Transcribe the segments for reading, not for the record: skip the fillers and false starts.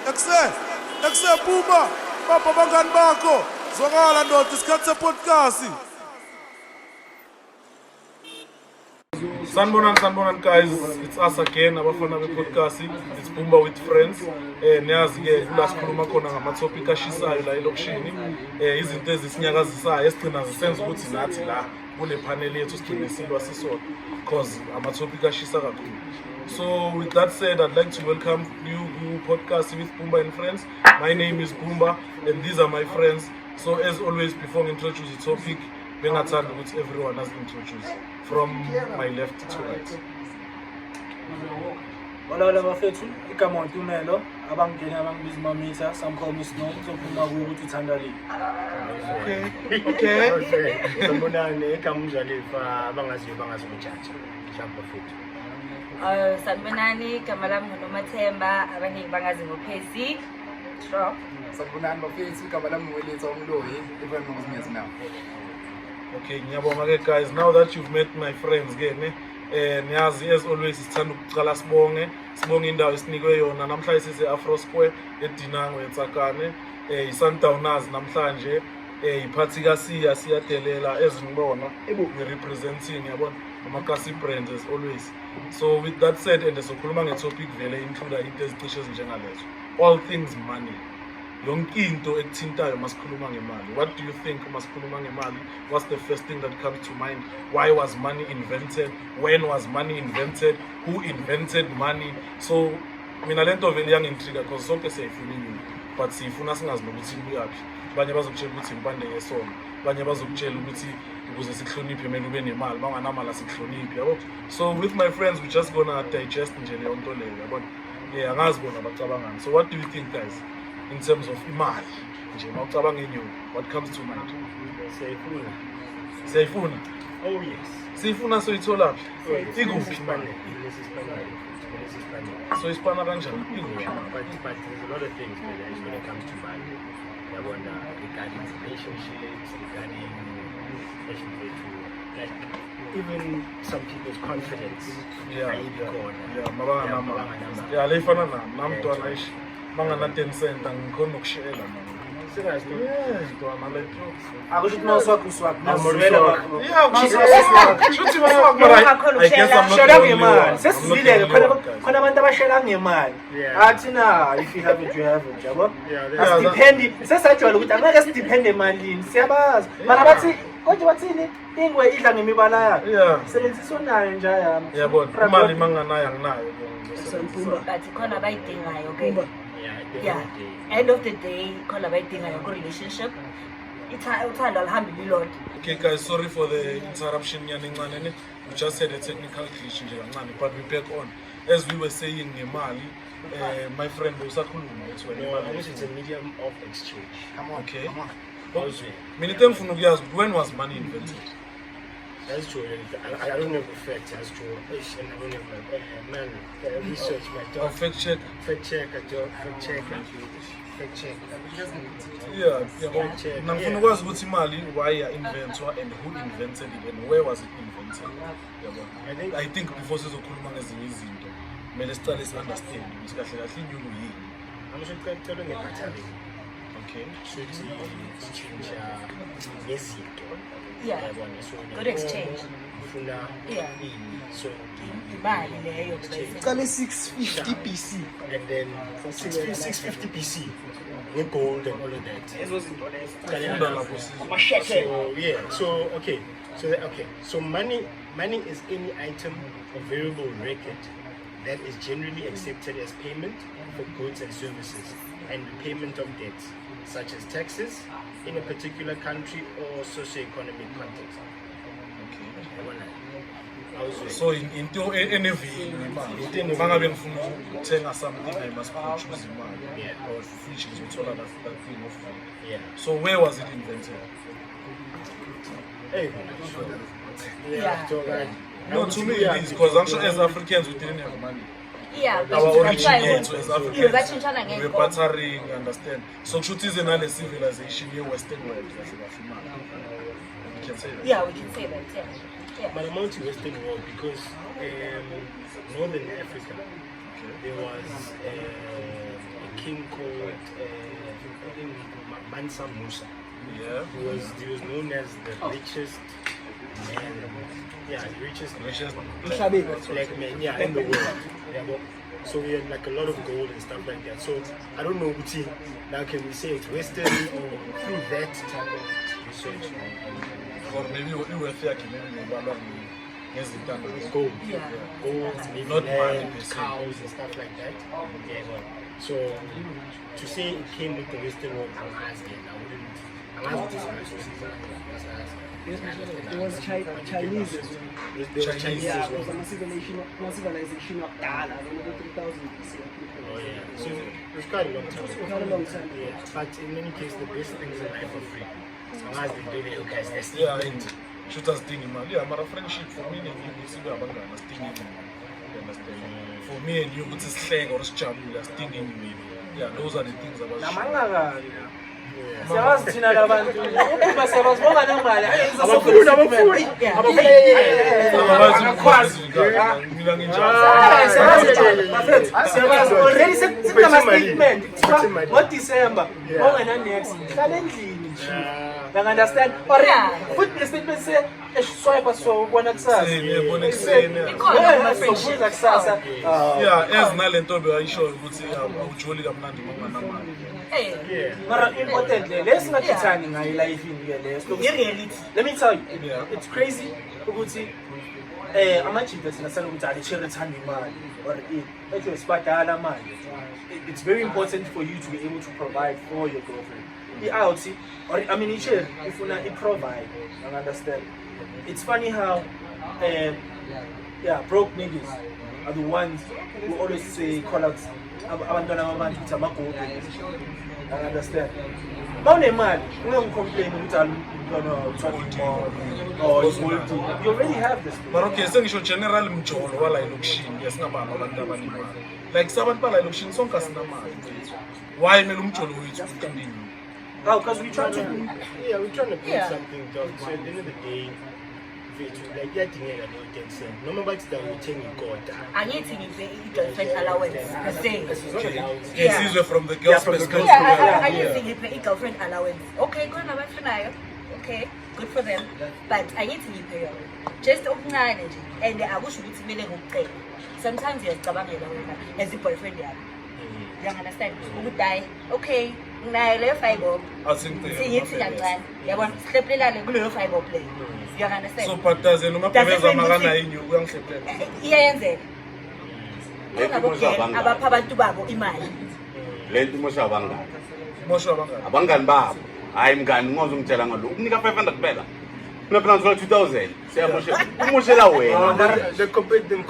Exe Puma, Papa bangani bakho. Zwakala ndoda isikhathi sepodcast. Sanbonan guys, it's us again abafana be-podcast. It's Bumba with friends. Niyazi-ke kula sikhuluma khona ngama-topic ashisayo la elokishini. Izinto ezisinyakazisayo esigcina zisenza ukuthi nathi la kule panel yethu sigcine silwa sisodwa because ama-topic ashisa kakhulu. So with that said, I'd like to welcome you podcast with Bumba and friends. My name is Bumba and these are my friends. So as always, before I introduce the topic, bengathanda ukuthi everyone has introduced from my left to right. Wala bafethu igama uNtumelo abangena abangibiza mamitha some call me Snow sophuma ukuthi uthanda li. Okay. Sanibonani igama uMzalifa abangaziyo bangazibujaja. Shamba futhi. Sanibonani igama lami nguNomathemba abaningi bangazi ngoPhesi. Drop. Sanibonani bafethu igama lami nguWeletha uMloyi everyone knows me as Mel. Okay, ngiyabonga guys. Now that you've met my friends again, niyazi as always sithanda ukuqala sibonge indawo esinikwe yona namhlanje sise Afro Square eDinango eTsakane, iSundowners namhlanje, iphathi kaSiya siyadelela ezinibona we representing yabona amakasi brands as always. So with that said and sokhuluma ngetopic vele include into ezicishe ezinjengalezo. All things money. Yonke into ekuthintayo masikhuluma ngemali. What do you think masikhuluma ngemali? What's the first thing that comes to mind? Why was money invented? When was money invented? Who invented money? So mina lento vele yangintriga because sonke siyayifuna inyuka but siyifuna singazi nokuthi kuyaphi. Abanye bazokutshela ukuthi impande yesona, abanye bazokutshela ukuthi ukuze sihloniphe kumele ube nemali, banganamali asihloniphi yabo. So with my friends we just gonna digest nje leyo nto leyo yabona. Angazi bona bacabangani. So what do you think guys? In terms of imali nje mawucabanga inyuka, what comes to mind? Siyayifuna. Oh yes. Siyifuna soyithola phi? Ikuphi Spanish. So ispana kanjani? But there's a lot of things when it comes to money. I wonder regarding relationships, regarding like even some people's confidence. Yeah, leyifana nami namntwana ishi mangana 10 cent angikhona ukushela manje. Ntwana lethu. Akusho ukuthi mawuswakho uswakho. I guess I'm not Shela ngemali. Sesizile khona abantu abashela ngemali. Athi na if you have it you have it, yabo? Asidependi. Sesajwayela ukuthi angeke sidepende emalini. Siyabazi. Mara bathi konje bathini? Ingwe idla ngemibala yakhe. Sebenzisa onayo nje yami. Yabona imali manganayo anginayo. But khona bayidingayo okay. Yeah. End of the day khona bayidingayo ku relationship. Uthando alihambi lilodwa. Okay guys, sorry for the interruption nyane encane. We just had a technical glitch nje kancane but we back on. As we were saying ngemali, my friend usakhuluma ukuthi wena imali It's a medium of exchange. Come on. Okay. Come on. Mina ngifuna ukuyazi when was money invented? That's true. I don't know the fact. That's true. I don't know man. Research my dog. Fact check. Fact check. Yeah. Ngifuna ukwazi ukuthi imali why inventwa and who invented it and where was it invented? I think before sizokhuluma ngezinye izinto kumele siqale si-understand ukuthi kahle kahle inyuku yini. Angishocela ngebattery. Okay. Shothi change ngezinto. Yeah. Good exchange. Ufuna so Imali leyo Qale 650 BC. and then 650 BC with gold and all of that. So money is any item or variable record that is generally accepted as payment for goods and services and repayment of debts such as taxes in a particular country or socio-economic context. So into any value imali. Mangabe ngifuna ukuthenga something I must choose imali. Or which is uthola that thing of value. Yeah. So where was it invented? Hey. Yeah. So like, No, to me it is because I'm sure as Africans we didn't have money. Yeah, but Our that's origin why yethu as Africans we we're bartering, understand? So kushuthi ize nale civilization ye-Western world kahle kahle imali. We can say that. Yeah, we can say that. Yeah. but I'm to Western world because Northern Africa, there was a king called Mansa Musa. Yeah. He was known as the richest man. Yeah, the richest black man, yeah, in the world. Yeah, but, so he had like a lot of gold and stuff like that. So I don't know which now can we say it's Western or through that type of research. Or maybe you were thinking Gold. Yeah. Gold, maybe Not land, money, cows and stuff like that. Yeah, well, so to say it came with the Western world, I wouldn't It was Chinese. There was Chinese Yeah, as it was well. a civilization of Dala, over 3000 BC. Oh yeah, so it was quite a long time. Quite a long time. Yeah, but in any case, the best things in life are free. So as they do it, guys, that's Yeah, and shooters thing, man. Yeah, but a friendship for me and you, see, we're stinging. You understand? For me and you, it's a slang or a stabula stinging me. Yeah, those are the things about namangakani siyabazi thina labantu ukuba siyabazibonga nemali siyabazi already sekunama-statement kuthiwa ngoDisemba ongenanext hlala endlini nje understand or futhi le statement swipe so ubona kusasa sobuza kusasa yeah, as nalento beyayisho ukuthi awujoli kamnandi ngokunganamali. mara important le singathithani ngayo life-ini ke leso let me tell you it's crazy ukuthi amajida sinasana ukuthi alishere thanda imali or ethi sibadala manje it's very important for you to be able to provide for your girlfriend out or I mean ichere ifuna provide you understand. It's funny how broke niggas are the ones who always say call out abantwana babantu ukuthi amagogo. I understand. Mawunemali ungangicomplain ukuthi umntwana or you already have this. But okay, sengisho general mjolo wala elokishini yasingabamba abantu abanimali. Like sabantu bala elokishini sonke asinamali. Why mele umjolo wethu uqindini? Oh, because we try to we're trying to build something down. So at the end of the day, like you're thinking about 10 cents. No matter what we're taking God. I need to give girlfriend allowance per se. Yes, these were from the girls' perspective. I need to give a girlfriend allowance. Okay, go on, okay, good for them. But I need to give her just open energy. And I wish we would be sometimes you're as a boyfriend. You understand? You would die. Okay. Nayo fiber. Siyithi kancane. Yabona sihlephlela kuleyo fiber play. You understand? So bhataze noma phezeza makana yini uyangihleplela. Iyenzeka. Abapha abantu babo imali. Lento mosha abangani. Mosha abangani. Abangani babo. Hayi mngani ngozungitshela ngalo. Ukunika 500 kuphela. Kuna plans for 2000. Siyamosha. Umoshela wena. The comparison.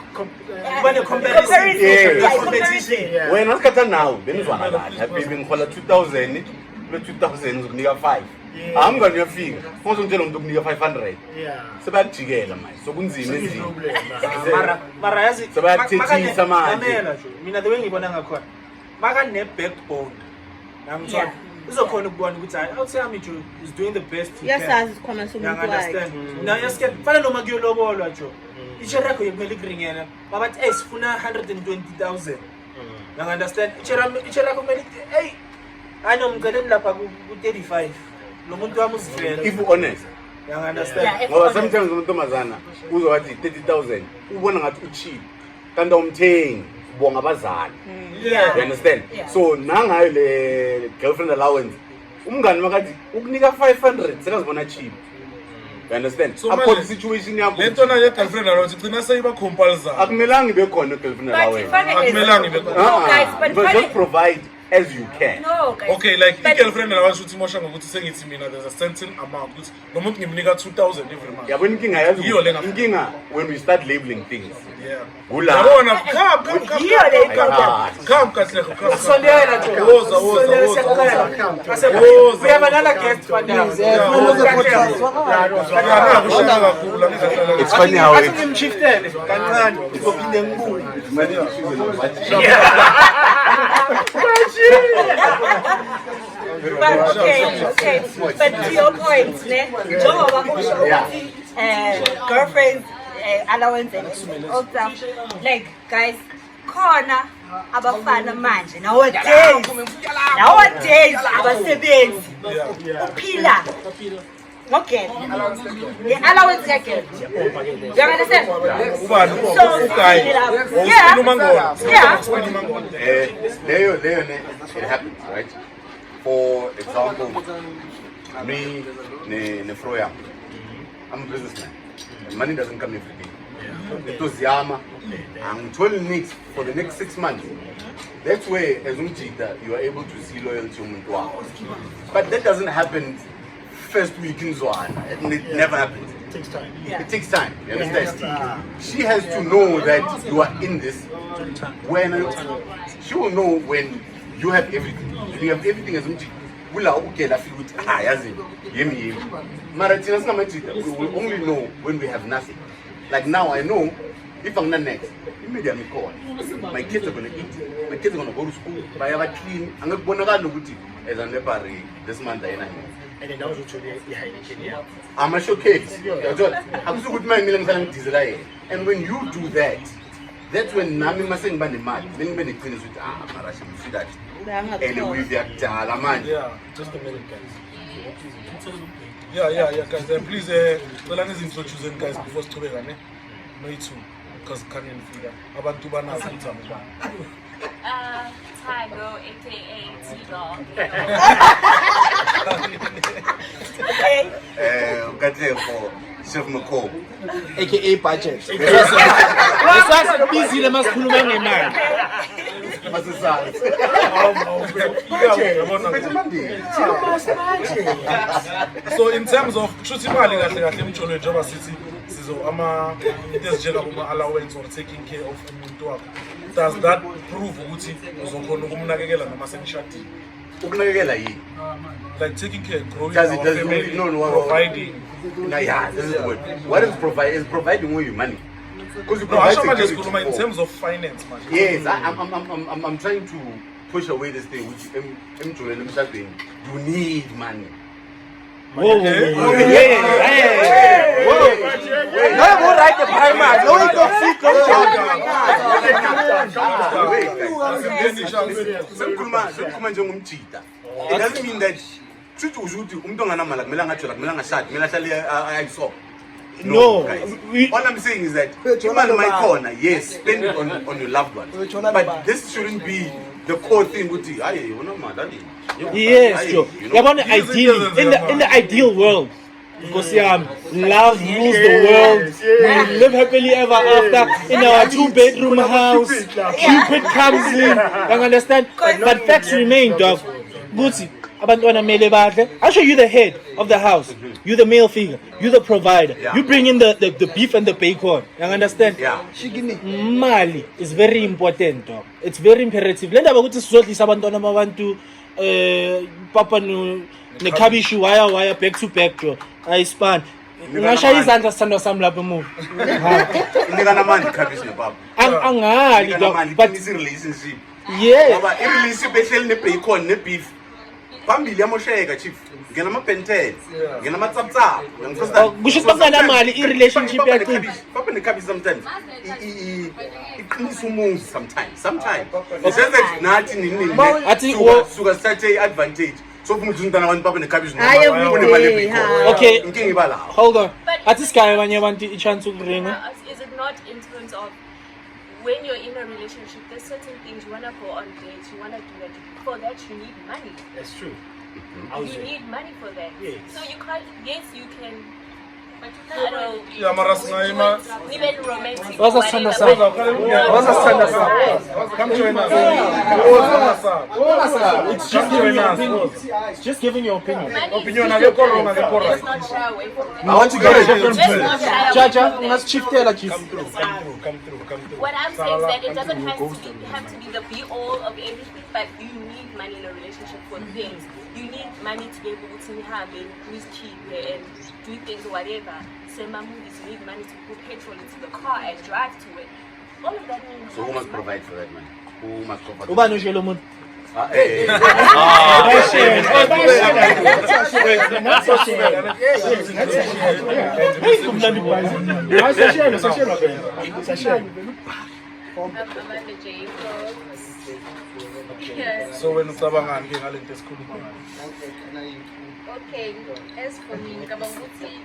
Wena sikhatha nawe benizwana kahle. Baby ngikhola 2000 kule 2000 uzokunika 5. Amngani uyafika. Ngozongitshela umuntu ukunika 500. Yeah. Sebajikela manje. Sokunzima endlini. Mara yazi sebayathethisa manje. Mina the way ngibona ngakhona. Maka ne backbone. Namthola. Uzokhona ukubona ukuthi awuthi yami Joe is doing the best he can. Yasazi isikhona somuntu wakhe. Now yasike fana noma kuyolobolwa Joe. Ichere yakho yekumele kuringena. Babathi sifuna 120,000. You understand? Ichere yakho kumele hey anomceleni lapha ku 35. Lo muntu wami uzivela. If honest. You understand? Ngoba sometimes umuntomazana uzowathi 30,000 ubona ngathi ucheap. Kanti umthengi bonga abazali. You understand? So nangayo le girlfriend allowance umngani makathi ukunika 500 sekazibona cheap. You understand? So akho situation yakho lento na ye girlfriend allowance igcina seyiba compulsory. akumelanga ibe khona girlfriend allowance. Akumelanga ibe khona. But just provide as you can. No, guys. Okay, like i-girlfriend allowance uthi mosha ngokuthi sengithi mina there's a certain amount ukuthi nomuntu ngimnika 2,000 every month. Yabona inkinga yazi Yiyo lena. inkinga when we start labeling things. Yeah. Gula. Yabona come kahle come. Sondela Joe. Woza. We have another guest for now. It's funny how it Ngimshiftele kancane ngophinde ngibuye. But okay. But to your point, girlfriends allowance and all stuff. Like guys, bakhona abafana manje nowadays abasebenzi uphila ngogel nge-allowance kagel. You understand? It happens, right? For example, me, Nefroya, I'm a businessman. Money doesn't come every day. It was Yama. I'm 12 needs for the next 6 months. That's where, as Umchita, you are able to see loyalty to Mutwa. But that doesn't happen first week in Zoana. It never happens. It takes time. It takes time. You understand? She has to know that you are in this. When she will know when you have everything. When you have everything as Umchita. We will only know when we have nothing. Like now, I know if I'm not next, immediately call. My kids are going to eat. My kids are going to go to school. I have a clean. I'm going to go as a nepari this month. And then that was what I'm a showcase. I'm so good man. And when you do that, that's when Nami Masing Bani Mat. Then when it finishes with Marashi, you see that. Anyway, Just a minute, guys. Yeah, guys. Please, well, let's introduce them, guys, before Stubega, ne? No, it's too, because can't even figure. About to ban us. Tigo, aka T-Dog. Okay. For Chef McCall, aka budget. busy le masikhuluma ngemali. So in terms of truth imali kahle kahle emjolo njengoba sithi sizo ama into ezinjengabo allowance or taking care of umuntu wakho, does that prove ukuthi uzokhona ukumnakekela noma senishadile? ukunakekela yini? Like taking care, growing Does our it family, no, providing. No, yeah, this is good. What is providing? Is providing with you money? Because you No, provide actually, security. in terms of finance, man. Yes, I'm trying to push away this thing which you need money. Whoa. No, go right the primer. No, you don't see It doesn't mean that No, guys. All I'm saying is that even in my corner, yes, spend it on your loved ones. But this shouldn't be the core thing with you. yes, Joe. Ideally, in the ideal world, because love rules the world. We live happily ever after in our 2-bedroom house. Cupid comes in. You understand? But facts remain, dog. Bootsy, abantwana mele badle. I'll show you the head of the house. You the male figure. You the provider. Yeah. You bring in the beef and the bacon. You understand? Yeah. Mali is very important, dog. It's very imperative. Lenda bakuthi sizodlisa abantwana babantu papa ne cabbage wire back to back, Joe. Ayispan. Ngashaya izandla sithandwa sami lapha emuva. Unikana manje cabbage nebaba. Angali, dog. But relationship. yeah. Ngoba i-relationship ehleli ne-bacon ne-beef phambili yamosheka chief. Ngena ama-pentel, ngena ama-tsaptsap. Kusho ukuthi bakunganamali i-relationship yaqina. Papa ne-cabbage sometimes iqinisa umuzi sometimes. It's just that nathi nini suka sithathe advantage. So from umntana wami papa ne-cabbage Okay. inkinga iba la. Hold on. Athi sikaye abanye abantu i-chance ukuringa. Is it not in terms of when you're in a relationship, there's certain things you want to go on dates, you want to do that. For that, you need money. That's true. You need money for that. Yes. So you can't, yes, you can. Yeah, Mara Snaima. Even romantic. What's that son of son? Come join us. It's just giving your opinion. It's just giving your opinion. Opinion na leko wrong, na leko Let's right. not shy away from that. I want to get a different Let's view. not shy away Jaja, from let's that. shift there like you. Come through. What I'm saying is that it doesn't have to be the be-all of everything, but you need money in a relationship for things. You need money to be able to have and use keep and do things or whatever. Cinema movies, you need money to put petrol into the car and drive to it. All of that means. So who must provide for that man? Who must provide? Ubani ushelo umuntu? Amanda Jacobs. Yeah. So wena ucabangani ke ngalento esikhuluma ngayo? Okay, as for me, ngicabanga ukuthi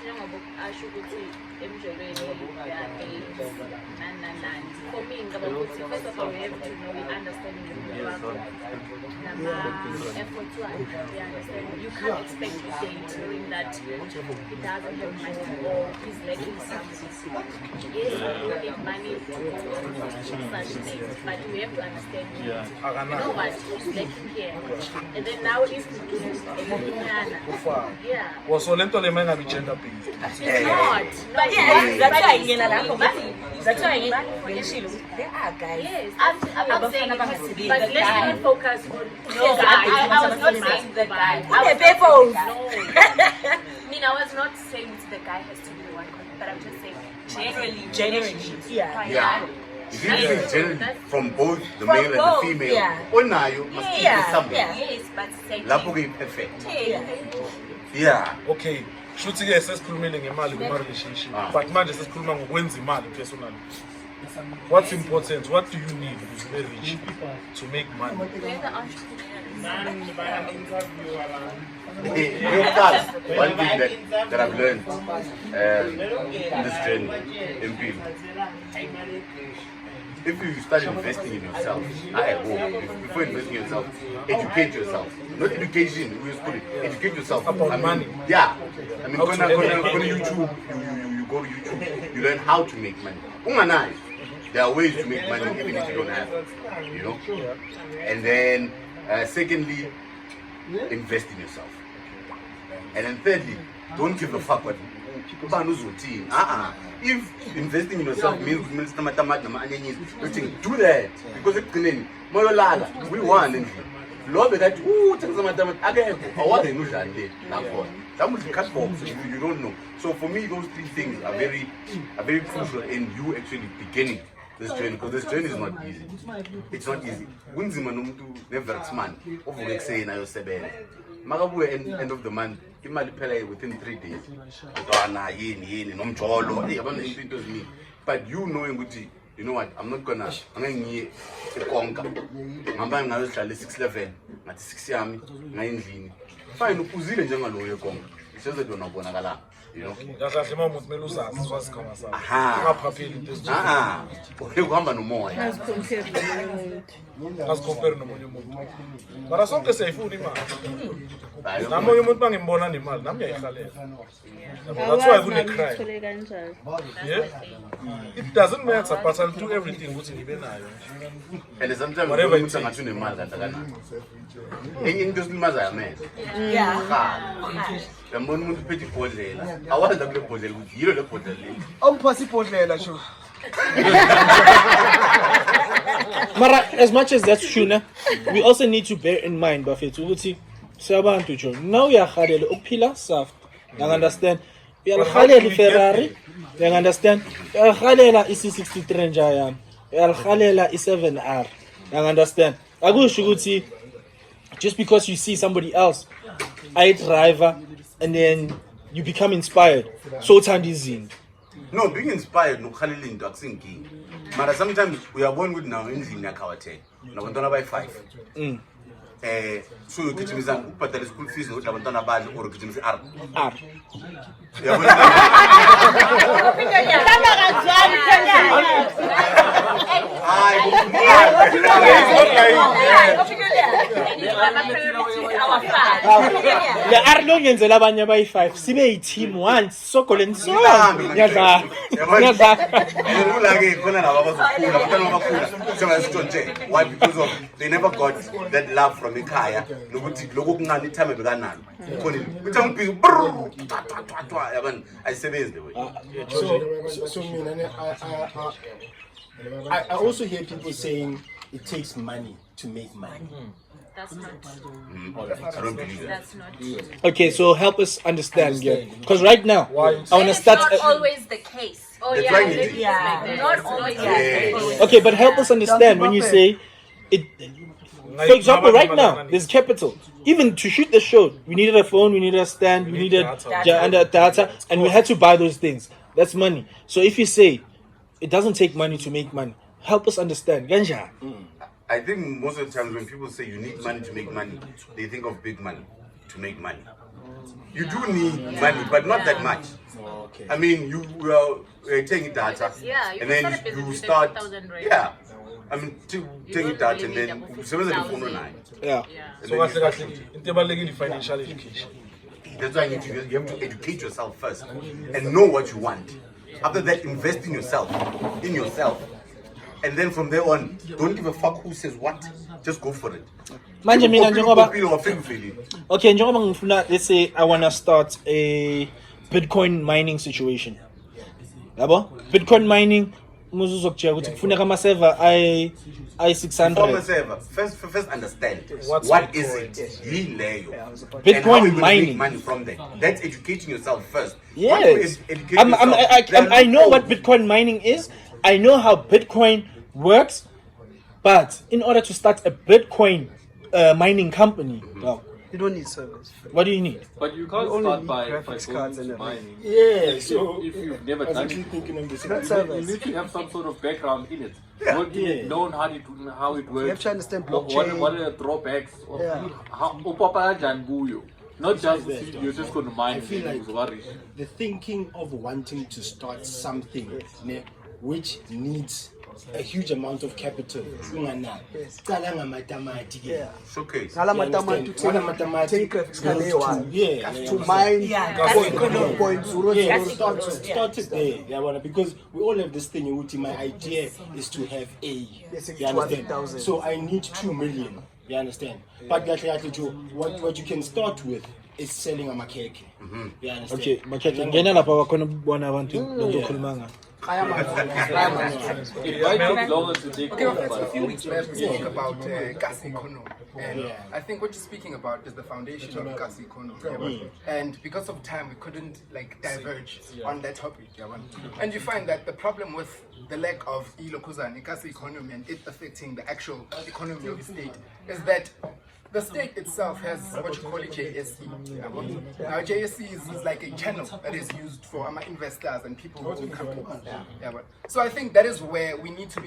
njengoba asho ukuthi emjolweni nani. For me, ngicabanga ukuthi first of all we have to know we understand the wakho nama-efforts wakhe. We understand you can't expect to date knowing that he doesn't have money or he's lacking something. Yes, you need money to go through such things, but we have to understand you know what he's lacking here. And then now if we do yeah. So lento le mina ngi gender based. It's not. But Yeah, that's why ngena yes, lapho bathi that's why ngishilo there are guys. yes, I'm saying, Abafana but the let's guy. not focus on Yes, I was not saying the guy. Kune people. No. I mean, I was not saying the guy has to be the one, but I'm just saying generally. Yeah. Yeah. If you think generally from both the From male and the both, female, yeah. onayo must be something. yeah. Yes, but saying Lapho ke perfect. Yeah. Yeah. Okay, shuthi ke sesikhulumile ngemali kuma relationship, but manje sesikhuluma ngokwenza imali personally. What's important? What do you need to be rich to make money? One thing that I've learned in this journey in people. If you start investing in yourself, before investing in yourself, educate yourself. Not education, we just put it. Educate yourself About money. Yeah. I mean, How go to to earn YouTube, you go to YouTube, you learn how to make money. Unganai, there are ways to make money even if you don't have it, you know. And then, secondly, invest in yourself. And then thirdly, don't give a fuck what routine. If investing in yourself means do that, because we want it. Lord, that you don't know. So for me, those three things are very crucial in you actually beginning this journey, because this journey is not easy. It's not easy. Kunzima nomuntu never man ovuke kusena yosebenza. Makabuye end of the month imali phela within 3 days. Ntwana yini nomjolo yabona into eziningi. But you knowing ukuthi you know what, I'm not gonna ngiye ekonka. Ngihamba ngayo sihlale 611 ngathi 6 yami ngayendlini. Fine ukuzile njengaloyo ekonka. Iseze dona ubonakala. You know? Kahle uma umuntu mele uzazi sikhoma sakho. Aha. Ungaphapheli into ezinje. Ukuhamba nomoya. Asicompare nomunye umuntu. Mara sonke siyayifuna imali. Namunye umuntu bangimbona nemali, nami ngiyayihalela. That's why kune crime. Yeah? It doesn't matter, but I'll do everything ukuthi ngibe nayo. And sometimes umuntu angathi unemali kanti akanayo. Enye into esilimazayo amehlo. Yeah. Yambona umuntu uphethe ibhodlela. Awazi kule bhodlela ukuthi yilo le bhodlela le. Awuphasi ibhodlela sho. Mara, as much as that's true, we also need to bear in mind, Buffett, ukuthi sabantu jo. Now uyakhalela ukuphila soft. You understand? Uyakhalela iFerrari. You understand? Uyakhalela i-C63 nje yami. Uyakhalela i7R. You understand? Akusho ukuthi just because you see somebody else a driver and then you become inspired. So uthanda izinto. No, being inspired nokukhalela into akusinkingi. Mara sometimes uyabona ukuthi nawo endlini yakhe awathenga. Nabantwana abayi5. So ugijimisa ukubhadala school fees nokuthi abantwana badle or ugijimisa R. Yabona. Le R lo ngenzela abanye abayi5 sibe yi-team once sogoleni so ngiyadlala Ulake khona laba abazokhula abantwana abakhula sengasitshontshe. Why? Because of they never got that love from ekhaya nokuthi lokho kuncane itime bekanalo ukhona uthi angibhiki yabani ayisebenzi the way. So I also hear people saying it takes money to make money. That's not true. I don't believe that. That's not true. Okay, so help us understand here. Because right now, I want to start. It's not always the case. Oh That's yeah, why you Yeah. not always. Yes. Okay, but help us understand when you say it. For example, right now, there's capital. Even to shoot the show, we needed a phone, we needed a stand, we needed data, and we had to buy those things. That's money. So if you say it doesn't take money to make money. Help us understand. Ganja. I think most of the times when people say you need money to make money, they think of big money to make money. You do need money, but not that much. Okay. I mean, you are taking data, Yeah, you and can then start a business you with start. 50,000 right? Yeah, I mean, taking data, and really then need 7,000. Yeah. So kahle kahle into ebalulekile financial education. That's why you have to educate yourself first and know what you want. After that, invest in yourself, and then from there on, don't give a fuck who says what. Just go for it. Manje mina njengoba Feeling. okay, njengoba ngifuna, let's say I want to start a Bitcoin mining situation. Yabo? Bitcoin mining muzuzokujeka ukuthi kufuneka ama server Former i600. server. First understand What's what is Bitcoin? it. Yini leyo. Bitcoin And how you gonna mining. make money from that. That's educating yourself first. Yes. Once you educate yourself, I know what then- Bitcoin mining is. I know how Bitcoin works. But in order to start a Bitcoin mining company, well, You don't need servers. what do you need? But you can't only start need by graphics going cards into and mining. Yeah, so If you've never I was done actually it, thinking of this. Not you servers. need to have some sort of background in it. Yeah. What Yeah. know how it works. You have to understand What blockchain. are the drawbacks? Of Yeah. how upapa janguyo. Not just you're just going to mine. I feel and like worry. the thinking of wanting to start something which needs a huge amount of capital. Qala ngamatamati ke. Yeah. Showcase. Ngala You understand? matamati Ngala matamati take graphics card goes layer to- one. yeah, To yeah. mine Yeah, point zero Yeah, zero. start it there. Yeah, because we all have this thing. My idea is to have a. Yes, You understand? 200,000. So I need 2 million. You understand? But what you can start with is selling a cake. You understand? Okay, makhethe ngena lapha bakhona ubona abantu lokukhuluma ngayo. Kaya man. It might take longer to take Okay, off, well, a but few weeks back we spoke about gas economy, and I think what you're speaking about is the foundation of gas economy. And because of time, we couldn't diverge on that topic. And you find that the problem with the lack of ilokuzane gas economy and it affecting the actual economy of the state is that the state itself has what you call a JSE. Now, JSE is like a channel that is used for investors and people who come to. So I think that is where we need to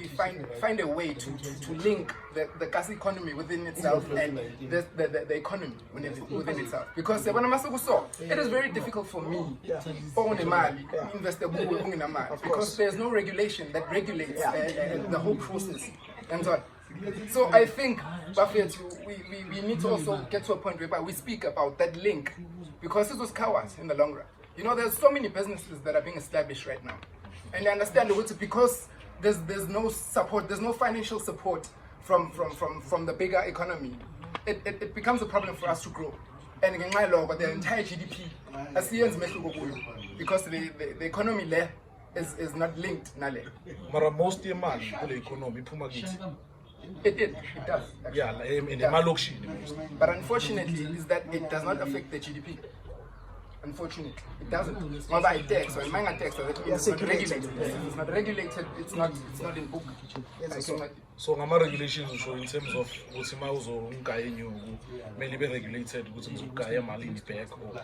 find a way to link the gas economy within itself and the economy within itself. Because it is very difficult for me because there's no regulation that regulates the whole process. And so I think, Buffett, we need to also get to a point where we speak about that link, because it was cowards in the long run. You know, there's so many businesses that are being established right now, and I understand because there's no support, there's no financial support from the bigger economy. It becomes a problem for us to grow, and the entire GDP, because the economy there is not linked. Mara most yemali kule economy iphuma kithi. It does. Actually. Yeah, in emalokishini most. But unfortunately, is that it does not affect the GDP. Unfortunately, it doesn't. Well, by tax or manga tax, that means it's not regulated. It's not regulated. It's not in book. So ngama regulations usho in terms of ukuthi mawuzo ungaya enyuku kumele be regulated ukuthi ngizogaya malini back or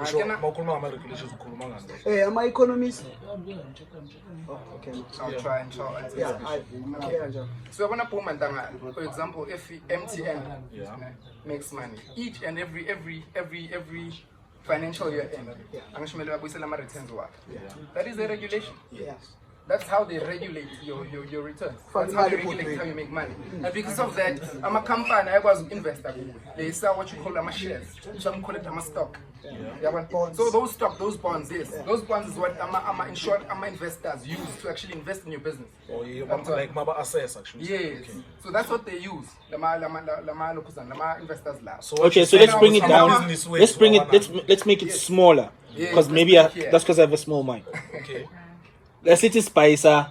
usho mawukhuluma ngama regulations ukhuluma ngani? Am I economist? Oh, okay. I'll try and show it. Yeah, okay. So when for example, if MTN makes money each and every financial year end, returns work. That is a regulation. Yes. That's how they regulate your returns. That's how they regulate how you make money. And because of that, I'm a company, I was an investor. They sell what you call shares. Some call it a stock. So those stock, those bonds, yes. Those bonds is what in short, investors use to actually invest in your business. Or like maba assets actually. Yes. Okay. So that's what they use. Lama investors lab. So Okay, so let's bring it down. Business way Let's bring to it. Let's make it smaller. Because maybe that's because I have a small mind. Okay. Let's say it's Spicer,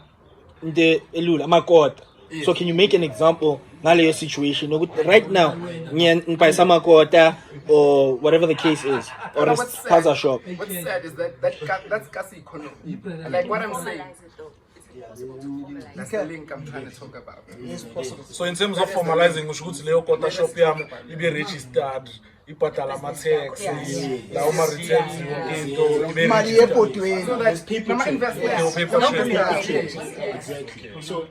the elula, makota. So can you make an example? Nale situation. Right now, Spicer makota or whatever the case is, or a spaza shop. What's sad is that's gas economy. Like what I'm saying. That's the link I'm trying to talk about. So in terms of formalizing usho ukuthi leyo kota shop yami ibe registered ibhadala ama-tax lawo ma-returns yonke into ibe Imali digital. yebhodweni. So There's that paper Mama trail. investment. Yeah, paper No trail. paper Exactly. Exactly. So,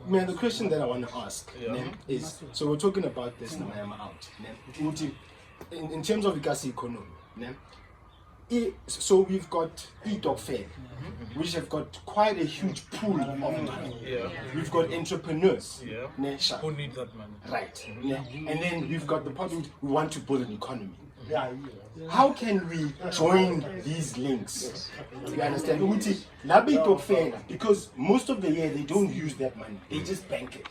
man, the question that I want to ask is, so we're talking about this now, I'm out. In terms of Ikasi economy, so we've got e-Stokvel, which have got quite a huge pool of money. Yeah. We've got entrepreneurs, Yeah. Who need that money? right? And then we've got the part we want to build an economy. How can we join these links? You understand? Ukuthi, labi itokfela, because most of the year they don't use that money. They just bank it.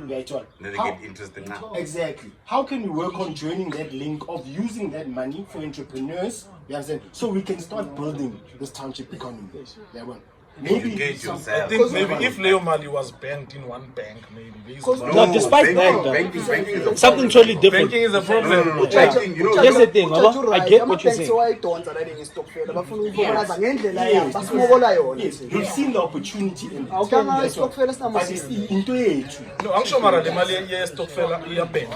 Right? Then they How- get interested now. Exactly. How can we work on joining that link of using that money for entrepreneurs? You understand? So we can start building this township economy. Yeah, well, maybe Engage some- yourself. I think maybe if Leo Mali was banked in one bank, maybe there's No, despite that, banking is a something totally different. banking is a problem. No. Banking, you know, Here's the thing, Baba, I get what you're saying. Wayidonsa la ngestokfela bafuna ukubonakala ngendlela yabo basimokola yona. Yes, we've seen the opportunity in it. Awukanga That's what- istokfela but it's sinamasisi. into yethu. No, angisho mara le mali ye-stokfela iyabank.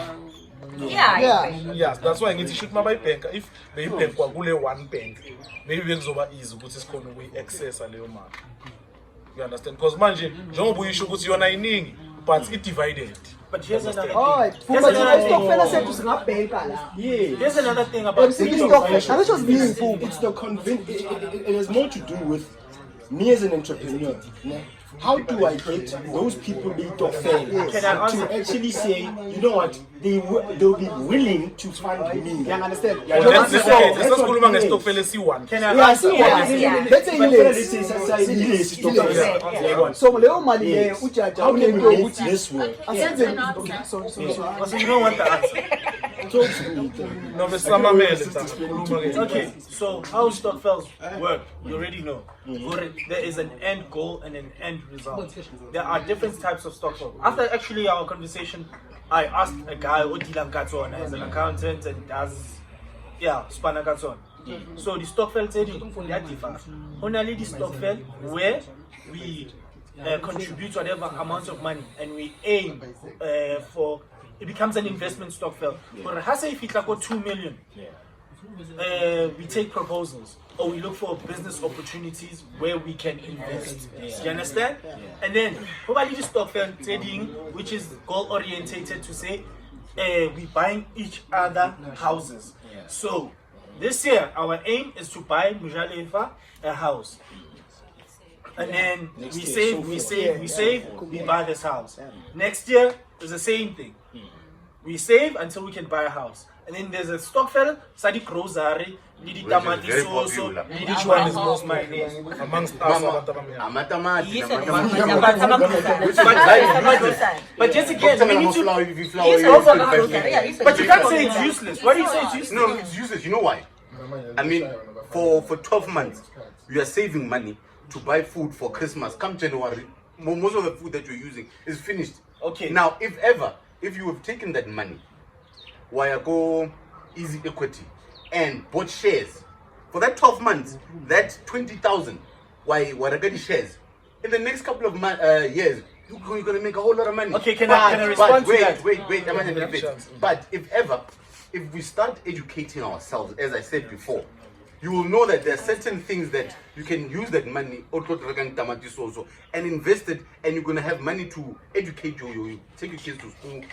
Yeah. Yes, that's why ngithi shoot mabayibhenka if beyibhenkwa kule one bank maybe bekuzoba easy ukuthi sikhona ukuyi-accessa leyo mali. You understand? Because manje njengoba uyisho ukuthi yona iningi but i-divided. But here's another thing. Alright, Here's futhi another thing. istokfela sethu singabhenka la. Here's another thing about Istokfela angisho ziningi. It's the it has more to do with me as an entrepreneur. ne? How do I get those people to fail Can I answer? to actually say, you know what, they'll be willing to fund me. You understand? Yeah, Let's that's sikhuluma what it is. ngestokfela esi-1. Can I Yeah, answer? see Yeah. what? Let's say But ilesi. let's say sasa ilesi. So leyo mali leyo ujaja How can we unento make ukuthi this work? asenze Yeah. okay, sorry. So you don't want the answer. Talk to me. No, besamamele sikhuluma ke. Okay, so how Stokvels work, you already know. There is an end goal and an end result. There are different types of Stokvel. After actually our conversation, I asked a guy, Odila Gatsona, is an accountant and does, Spana Gatson. So the Stokvel said, they are different. Only the Stokvel where we contribute whatever amount of money and we aim for, it becomes an investment Stokvel. But if it's like 2 million, we take proposals or we look for business opportunities where we can invest. You understand? And then probably the Stokvel trading, which is goal orientated to say we buying each other houses. So this year our aim is to buy Mujalefa a house. And then we save, we buy this house. Next year is the same thing. We save until we can buy a house. And then there's a Stokvel, Sadi Rosary, Lidi Tamati very Soso, popular. Which one is most money amongst us? Amatamati, But just again, we need to. But you can't say it's useless. Why do you say it's useless? No, it's useless. You know why? I mean, for 12 months, you are saving money to buy food for Christmas. Come January, most of the food that you're using is finished. Okay. Now, if you have taken that money, why go easy equity and bought shares for that 12 months, that 20,000, why I get the shares in the next couple of years, you're gonna make a whole lot of money. Okay, can I respond to that? Wait, I'm gonna leave it. But if we start educating ourselves, as I said before, you will know that there are certain things that you can use that money and invest it, and you're gonna have money to educate you take your kids to school,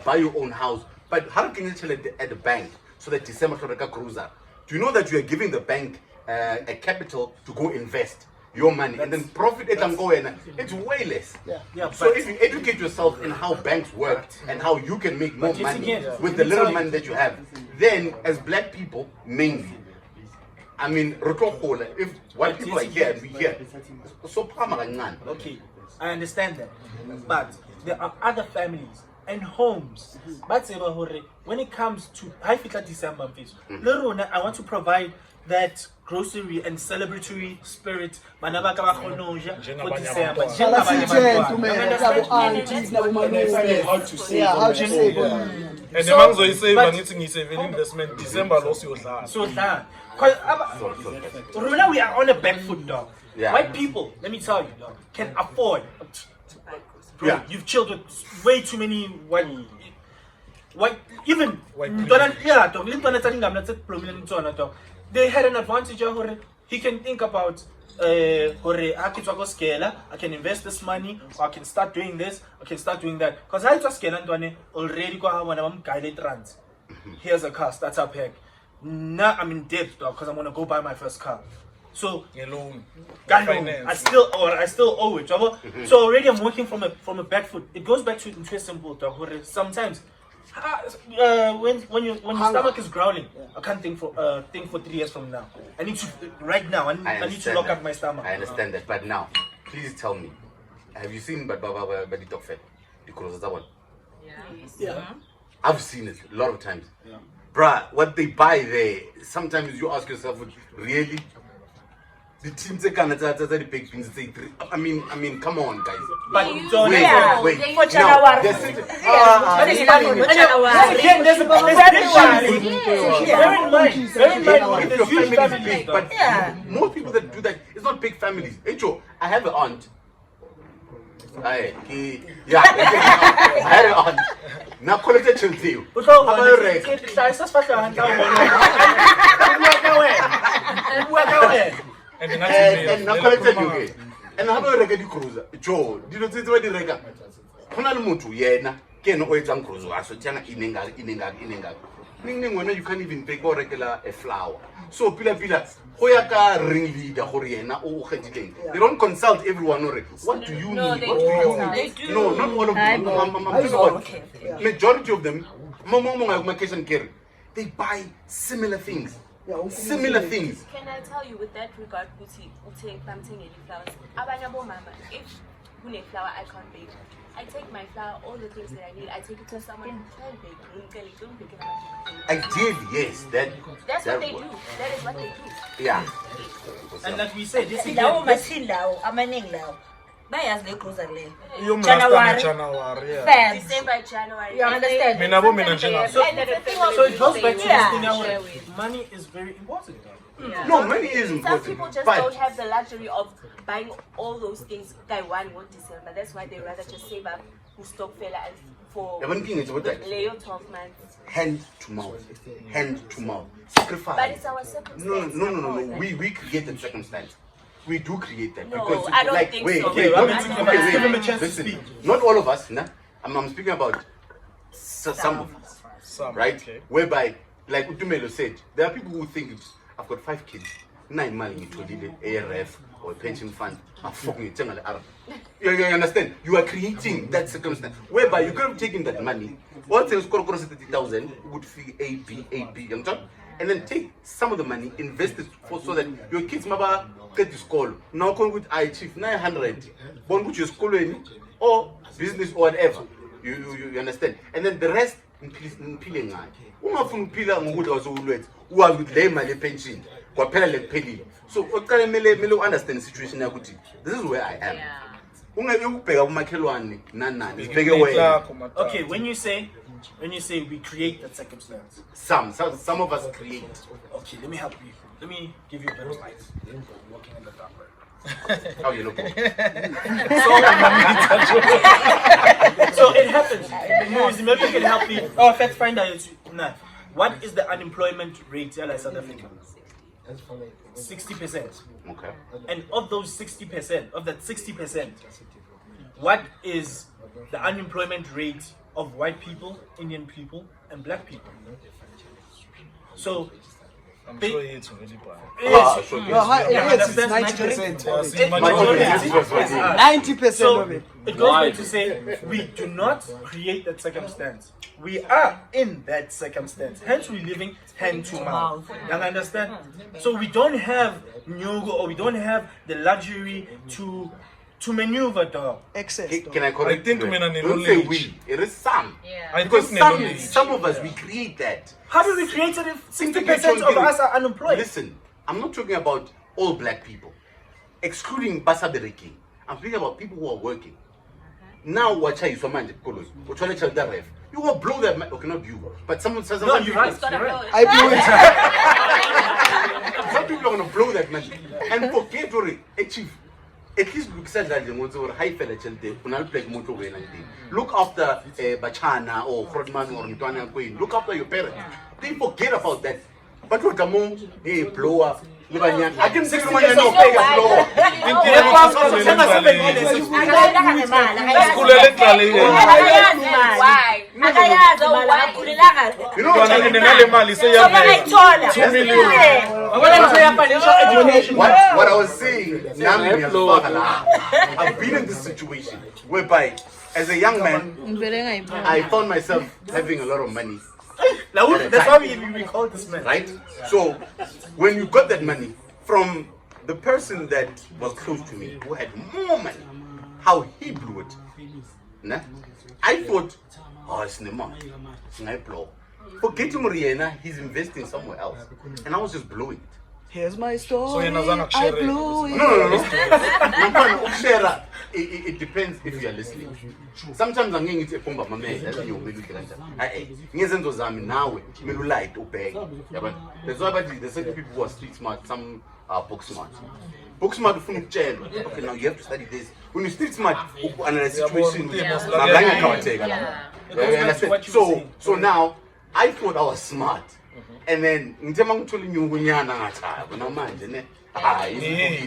buy your own house. But how can you tell it at the bank so that December cruiser? Do you know that you are giving the bank a capital to go invest your money and then profit it and go in? It's way less. So if you educate yourself in how banks work and how you can make more money with the little money that you have, then as black people mainly, I mean, if white people are here and we here, so Okay, I understand that. But there are other families and homes. But when it comes to high fita December, I want to provide that grocery and celebratory spirit for December. How to say How to say And the man say ngithi investment December loss yodlala. So that, we are on a back foot, dog. Yeah. White people, let me tell you, dog, can afford. Bro, Yeah. you've chilled with way too many What even they had an advantage of he can think about I can invest this money, or I can start doing this, I can start doing that. Because I just already when I'm guided runs. Here's a car, starts up here. Now I'm in debt because I'm gonna go buy my first car. So I still owe it. So already I'm working from a back foot. It goes back to interest simple dog. Sometimes when your stomach is growling, I can't think for 3 years from now. I need to right now. I need to lock up my stomach. I understand that, but now, please tell me, have you seen Baba Dog Fed? Because that one. Yeah. I've seen it a lot of times. Yeah. Bruh, what they buy there, sometimes you ask yourself, really? The teams are kind of the big things. I mean, come on, guys. But wait. But most people that do that, it's not big families. Echo, I have an aunt. I had an aunt. Now call it a chill to you. And now call it a new. And how about a cruiser? Joe, did you see what the rega? Honalmutu, yena, can always uncruise. I said, Inenga. When you can't even pay regular a flower. So, Pila, Hoyaka ring leader, Horiena, or they don't consult everyone. What do you need? What do you need? No, not all of them. Majority of them, they buy similar things. Similar things. Can I tell you with that regard, Buti, planting any flowers? Abanyabo mama, if you need flower, I can't bake. I take my flower, all the things that I need, I take it to someone who can bake. Ideally, yes. That's what they do. That is what they do. Yeah. And like we said, this is January, December, January. You understand? So it goes back to this thing now. Money is very important. Yeah. No, money is important. Some people just don't have the luxury of buying all those things by 1 December. That's why they rather just save up for stock fella and for layer 12 months. Hand to mouth. Sacrifice. But it's our circumstance. No. We created circumstance. We do create that. No, because I don't think so. Wait. Listen, not all of us, nah? I'm speaking about some of us. Right? Okay. Whereby, like Utumelo said, there are people who think, I've got 5 kids, 9 money to the ARF or a pension fund. I'm fucking Arab. You understand? You are creating that circumstance whereby you could have taken that money, all things called 30,000, would fee A, B, and then take some of the money, invest it so that your kids get to school. Now call with I achieve 900, born with your school or business or whatever. You understand? And then the rest in peeling. Who are with them and pension. So understand the situation. This is where I am. Okay, when you say we create that circumstance. Some of us create. Okay, let me help you. Let me give you a better light. Walking in the dark. How you look? So it happens. Maybe you can help me. Oh, let's find out. Nah. What is the unemployment rate in South Africa? 60%. Okay. And of those 60%, of that 60%, what is the unemployment rate of white people, Indian people, and black people? So I'm sure it's already bad. Yes, it's 90%. 90% of it. It goes back to say we do not create that circumstance. We are in that circumstance. Hence we're living hand to mouth. You understand? So we don't have nyugo, or we don't have the luxury to maneuver dog. Excess. Can I correct? I think don't say we. It is some. Yeah. Because some of us we create that. How do we create it if 60% of us are unemployed? Listen, I'm not talking about all black people, excluding Basa Bereki. I'm speaking about people who are working. Now, watch how you summon the you will blow that. Okay, not you, but someone says. No, you're right. I blew it. Some people are gonna blow that money and forget to achieve at least look at that or high fella chelde unal plek moto wena ndi look after bachana or Rodman or Ntwana Queen, look after your parents. They forget about that. But what among hey blower I can say someone no pay a blower. What I was saying, I've been in this situation whereby as a young man I found myself having a lot of money. That's why we call this man. Right? So, when you got that money from the person that was close to me, who had more money, how he blew it, nah? I thought, oh, it's Nema, I blow. Forgetting Rihanna, he's investing somewhere else. And I was just blowing it. Here's my story. So I blew it. No. It depends if you are listening. Sometimes I'm getting it from my man. That's why there's certain people who are street smart, some are book smart. Book smart from jail. Okay, now you have to study this. When you street smart, analyze situation. So now I thought I was smart. And then,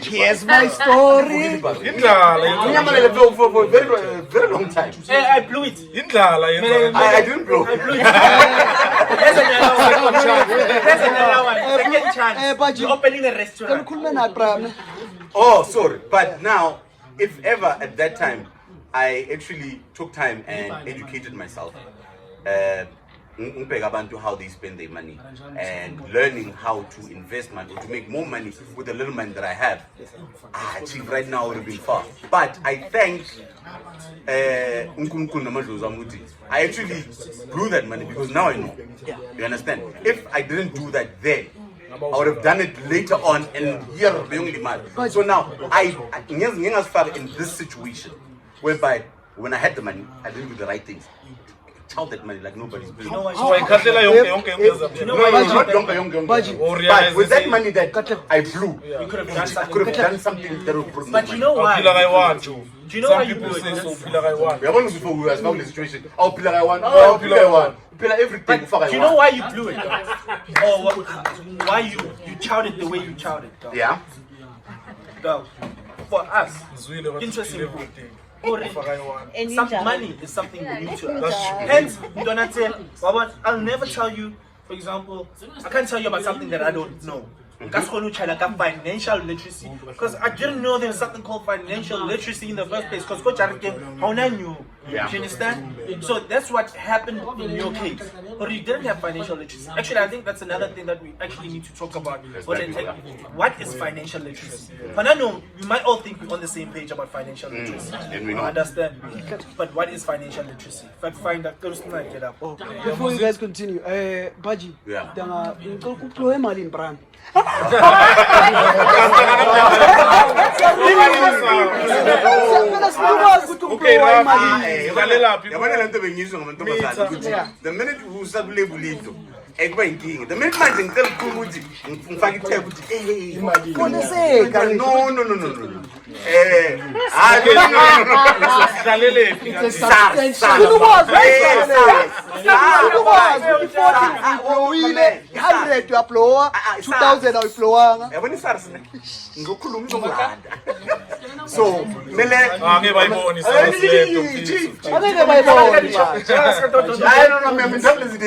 here's my story. For a very long time. I blew it. I didn't blow. I blew it. There's another one. Second chance. You're opening a restaurant. Oh, sorry. But now, if ever at that time, I actually took time and educated myself. How they spend their money and learning how to invest money, to make more money with the little money that I have. Right now would have been far. But I thank I actually blew that money because now I know. You understand? If I didn't do that then, I would have done it later on and here the money. So now I in this situation whereby when I had the money, I didn't do the right things. Child that money like nobody's business. So not But with that money that I blew, I could have done something that would bring But you know why? Do you know why you blew it? We are only before we were the situation. Pillar I want, pillar everything. Do you know why you blew it? Or why you chowed the way you chowed it? Yeah. For us, interesting. Some money is something we need to. Hence, I'll never tell you, for example, I can't tell you about something that I don't know. That's financial literacy. Because I didn't know there was something called financial literacy in the first place. Because Coach Arike, how I knew. Do you understand? So that's what happened in your case. But you didn't have financial literacy. Actually, I think that's another thing that we actually need to talk about. What is financial literacy? But I know we might all think we're on the same page about financial literacy. I understand. But what is financial literacy? If I find that, get up. Before you guys continue, Baji, the minute you start labeling the minute my tell Kumuji,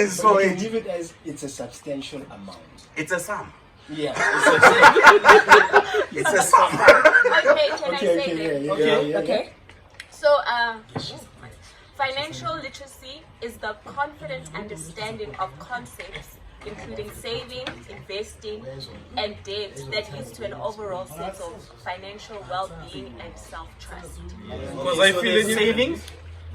so, leave it as it's a substantial amount. It's a sum. Yeah. It's a sum. Okay. So, financial literacy is the confident understanding of concepts including saving, investing, and debt that leads to an overall sense of financial well-being and self-trust. Because I feel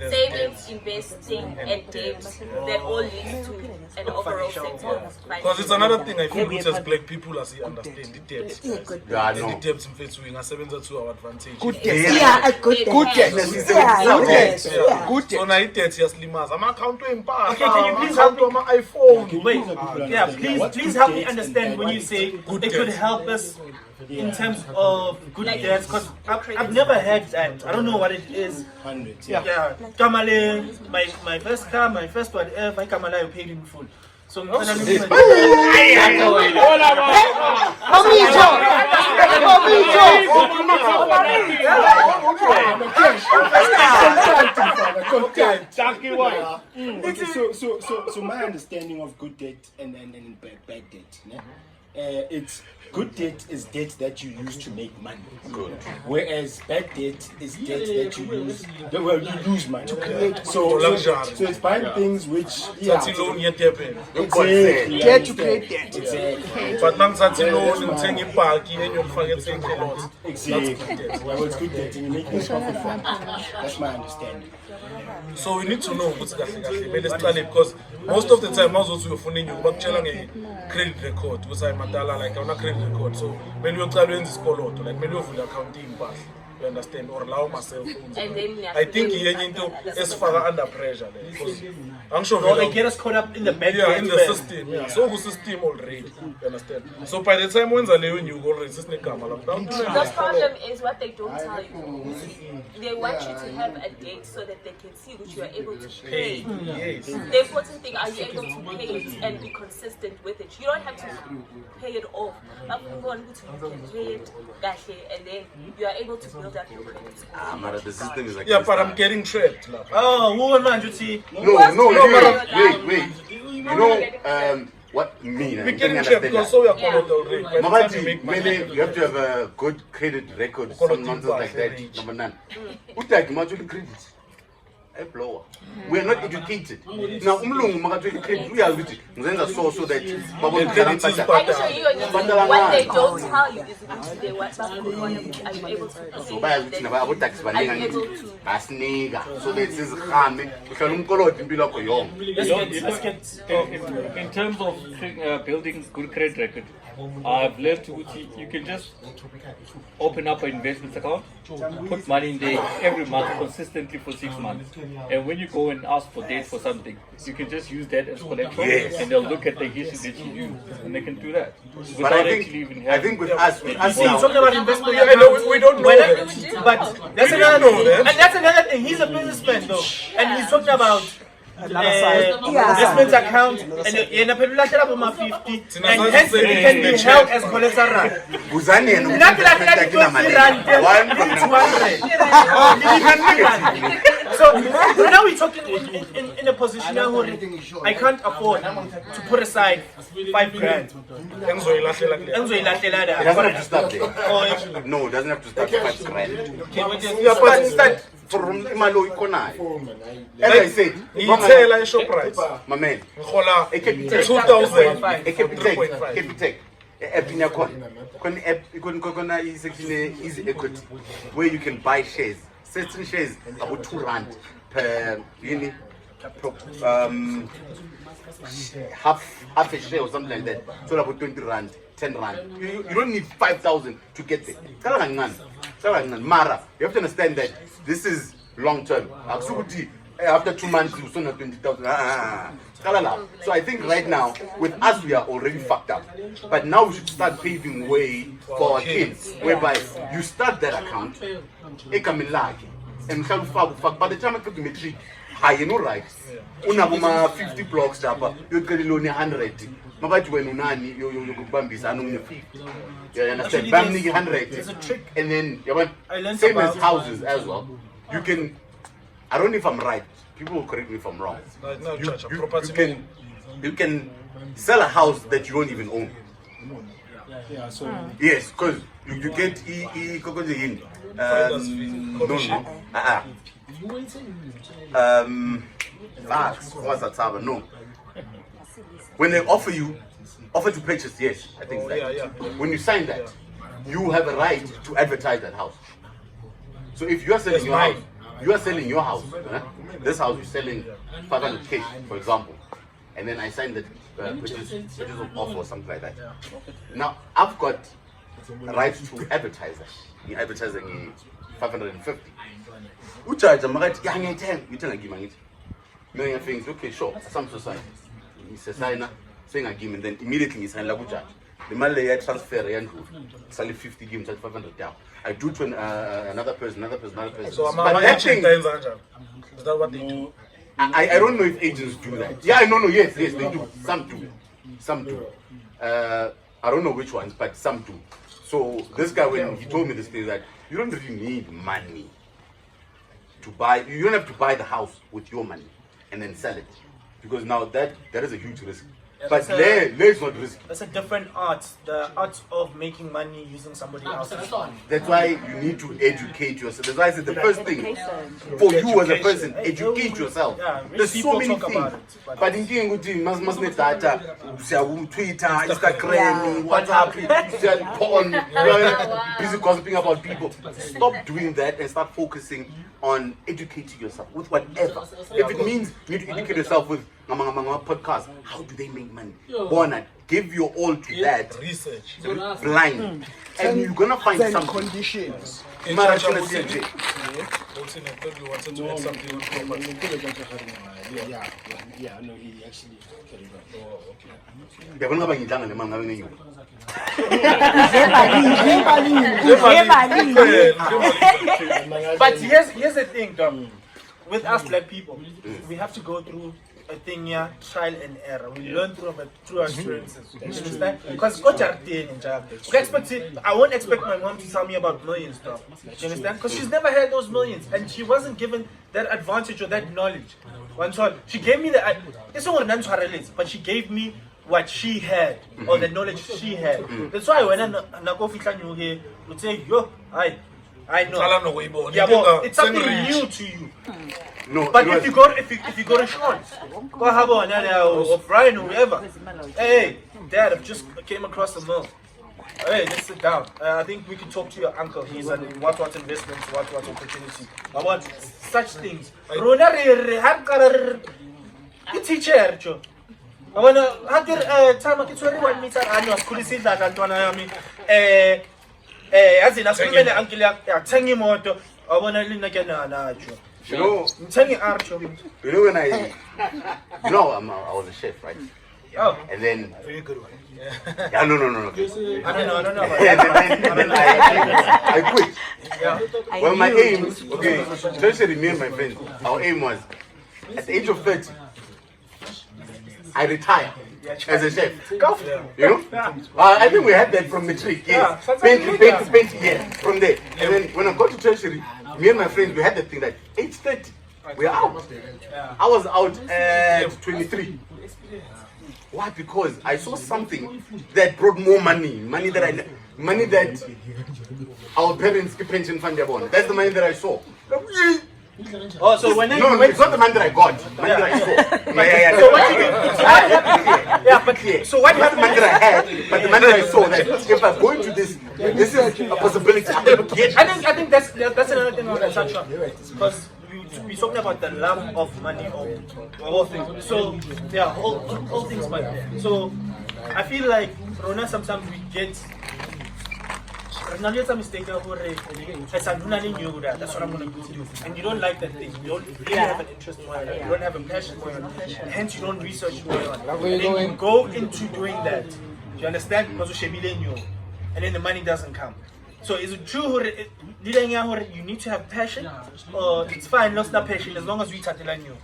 savings, investing, and debt that all leads to an overall sense of because financial. it's another thing I feel which as black people as we understand the debt. Yeah, The debts in fact we are 7 to our advantage. Good debt. So now it debt yes limas. I'm account to impact. Okay, can you please help me? my iPhone? Wait, please help me understand when you say it could help us in terms of good Like debts, because I've never had that. I don't know what it is. 100. Yeah. Kamale, my first car, my first whatever, Kamala, I paid in full. So So my understanding of good debt and bad debt, it's good debt is debt that you use to make money. Good. Whereas bad debt is debt that you use, well, you lose money. So it's buying things which loan Debt to create debt. Exactly. but nangisathi loan ngithenga ibhaki enyokufaka ethenga lot. Exactly. Well, it's good debt and you're making profit from it. That's my understanding. So we need to know what's because most of the time mawuzothi uyofuna inyuku bakutshela nge-credit record ukuthi hayi madala like awuna credit record, so kumele uyocala wenza isikoloto like kumele uyovula account impahla, you understand, or lawo ma-cellphones. And then I think yenye into esifaka under pressure le because angisho no, they get us caught up in the bad yeah, in the debt. system, yeah. So system already, you understand. So by the time wenza leyo nyuku already sisinegama lapho. the problem is what they don't tell you. They want you to have a date so that they can see which you are able to pay. Yes. The important thing, are you able to pay it and be consistent with it? You don't have to pay it off. You can pay it, and then you are able to build up your credit. Mara, the system is like Yeah, but I'm getting trapped now. Oh, who am I to see? Wait. You know, what mean? We getting trapped because so we are called already. By the time you make money, You have to have a good credit record, some nonsense like that. Number 9. Who take much credit? A blower. We are not educated. Now, umlungu makathola credit uyazi ngizenza so that credit is I can show you what they don't tell you is which they want. Are you able to pay? so bayazi naba abotax Are you baninga able to? basinika so that sizikhambe uhlala umkolodi impilo yakho yonke. Let's get In terms of building good credit record, I've learned you can just open up an investment account, put money in there every month consistently for 6 months, and when you go and ask for debt for something, you can just use that as collateral, and they'll look at the history that you use, and they can do that. But I think with us you now, talking about investment. yeah, no, we don't know that. But that's We another don't know thing. that. And that's another thing. He's a businessman though, and he's talking about investment account and yena phela ulahlela boma 50 and hence it can be held as collateral. Buzani yena Nathi lahlela R200. So now we're talking in a position now where I can't afford to put aside 5 grand. Engizoyilahlela it doesn't have to start there. Or No, it doesn't have to start with 5 grand. Yeah, but Start from imali oyikhonayo. As I said, ngiyithela eShoprite my man, ngihola eCapitec 2000 eCapitec app yakhona khona isection easy equity where you can buy shares. Certain shares about R2 per unit, half a share or something like that. So about R20, R10. You don't need 5,000 to get there. Mara, you have to understand that this is long term. After 2 months, you still have 20,000. So I think right now, with us, we are already fucked up. But now we should start paving way for our kids, whereby you start that account, and by the time I get to matric, you know, right? Unabuma 50 blocks, you get only 100. Mabaji when unani, you bambis, I know 50. You understand? Bambing 100. And then, same as houses as well. You can, I don't know if I'm right. People will correct me if I'm wrong. You can sell a house that you don't even own. Yes, because you get no. When they offer to purchase, yes, I think that. When you sign that, you have a right to advertise that house. So if you are selling your house, this house you're selling 500K, for example, and then I signed that purchase of offer or something like that. Now I've got a right to advertise that. You're advertising 550. Ucharge, I'm right, you tell me, million things, okay, sure, some society. He's a signer, saying I give him, then immediately he signed like the Malay transfer and sell 50 games at 500 down. I do to another person. So But that thing, is that what they do? I don't know if agents do that. Yeah, no, yes, they do. Some do. I don't know which ones, but some do. So this guy, when he told me this thing, that you don't really need money to buy. You don't have to buy the house with your money and then sell it, because now that is a huge risk. But there is not risky. That's a different art. The art of making money using somebody else's. That's why you need to educate yourself. That's why I said the first thing for you as a person, educate yourself. Yeah, There's so people many talk things. about it, But in King must need data, Twitter, Instagram, WhatsApp, porn, busy gossiping about people. Stop doing that and start focusing on educating yourself with whatever. If it means you need to educate yourself with podcast, how do they make money? Bona, give your all to that. Research. Blind. And you're gonna find some conditions. Mara tshona se nje. Yeah, no, he actually carried on. Yabona ba ngidlanga le manga ngabe ngenyuka. But here's the thing, Dom. With us black people, we have to go through a thing here, trial and error. We learn through our experiences. You understand? Because I won't expect my mom to tell me about millions, Dom. You understand? Because she's never had those millions, and she wasn't given that advantage or that knowledge. She gave me but she gave me what she had, or the knowledge she had. That's why when I go to here, you say, yo, I know. Yeah, it's something new to you. No, but if you go to Sean, go or Brian or whoever, hey, Dad, I've just came across the mill. Hey, let's sit down. I think we can talk to your uncle. He's an what investments, what opportunity. I want such things. You teacher, Joe. I want to time it's 21 meters. I know school is that Antoine. As in a school, uncle, tangy motor. I want to learn again. You know, when I was a chef, right? Oh. And then very good one. Yeah, no. I don't know. And then I quit. Yeah. Well, my aim, okay, especially me and my friends, our aim was at the age of 30, I retire as a chef. You know? I think we had that from the tree. Yes. Paint, yeah, from there. And then when I got to tertiary, me and my friends, we had that thing that age 30, we are out. I was out at 23. Why? Because I saw something that brought more money that our parents keep pension fund their bond. That's the money that I saw. Oh, so when it's not the money that I got, money that I saw. So what happened? Money that I had, but the money that I saw, that if I go into this is a possibility. I think that's another thing I want to touch on, because we're talking about the love of money or all things. So yeah, all things money. So I feel like Rona, sometimes we get a mistake that's what I'm going to do. And you don't like that thing. You don't really have an interest in it. You don't have a passion for it. Hence you don't research more on it. Then you go into doing that. Do you understand? Because and then the money doesn't come. So is it true you need to have passion? Or it's fine, lost that passion as long as we start you.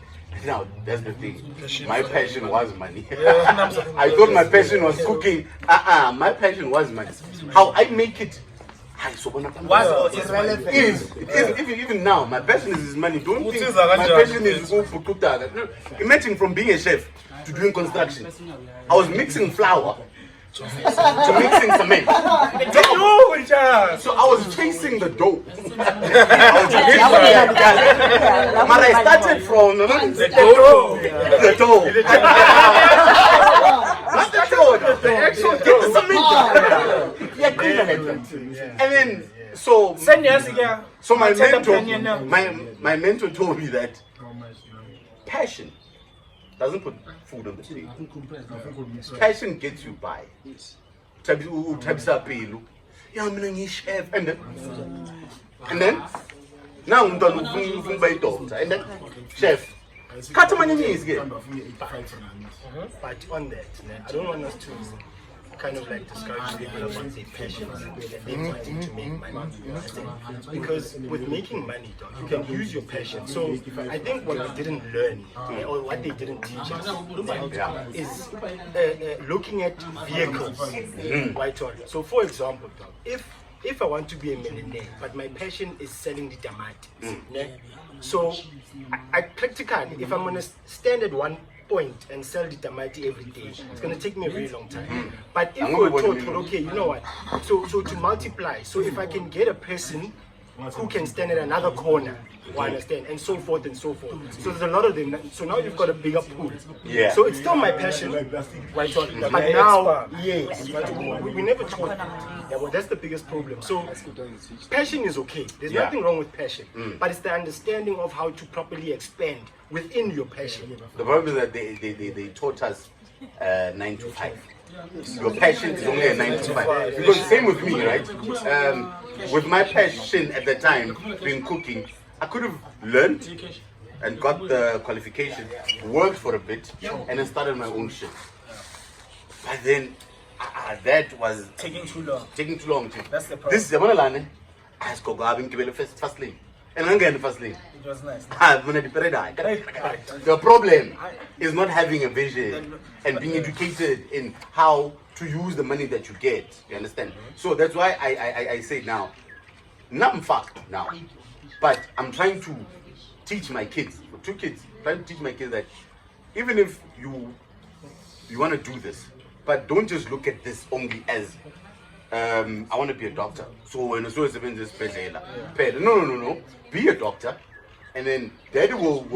Now, that's the thing. My passion was money. I thought my passion was cooking. My passion was money. How I make it was irrelevant. Even now, my passion is money. Don't think my passion is go for cookta. No, imagine from being a chef to doing construction. I was mixing flour to mixing cement. So I was chasing the dough. But I started from the dough. Not the dough. The actual cement. And then so my mentor told me that passion doesn't put food on the table. Passion gets you by. Yeah, I'm a chef. And then now I'm done with my daughter. And then chef. Cut my knees again. But on that, I don't want us to kind of like discourage people about their passions and them wanting to make money. Because with making money, dog, you can use your passion. So I think what we didn't learn, or what they didn't teach us, is looking at vehicles. Right on. So for example, dog, if I want to be a millionaire, but my passion is selling the tamati, so I practically, if I'm gonna stand at one point and sell the tamati every day, it's gonna take me a very long time. But if we're taught, okay, you know what? So to multiply. So if I can get a person who can stand at another corner, you understand, and so forth and so forth. So there's a lot of them. So now you've got a bigger pool. Yeah. So it's still my passion, right? On, but now, yes, we never taught. Yeah, well, that's the biggest problem. So passion is okay. There's nothing wrong with passion, but it's the understanding of how to properly expand within your passion. The problem is that they taught us 9 to 5. Your passion is only a 9 to 5. Because same with me, right? With my passion at the time, being cooking, I could have learned and got the qualification, worked for a bit, and then started my own shit. But then that was Taking too long. That's the problem. This is the one I was going to first lane. And I'm getting first lane. It was nice. The problem is not having a vision and being educated in how to use the money that you get. You understand? So that's why I say now, I'm fucked now. But I'm trying to teach my kids, 2 kids, trying to teach my kids that even if you want to do this, but don't just look at this only as I want to be a doctor. So when it's always this no. Be a doctor, and then daddy will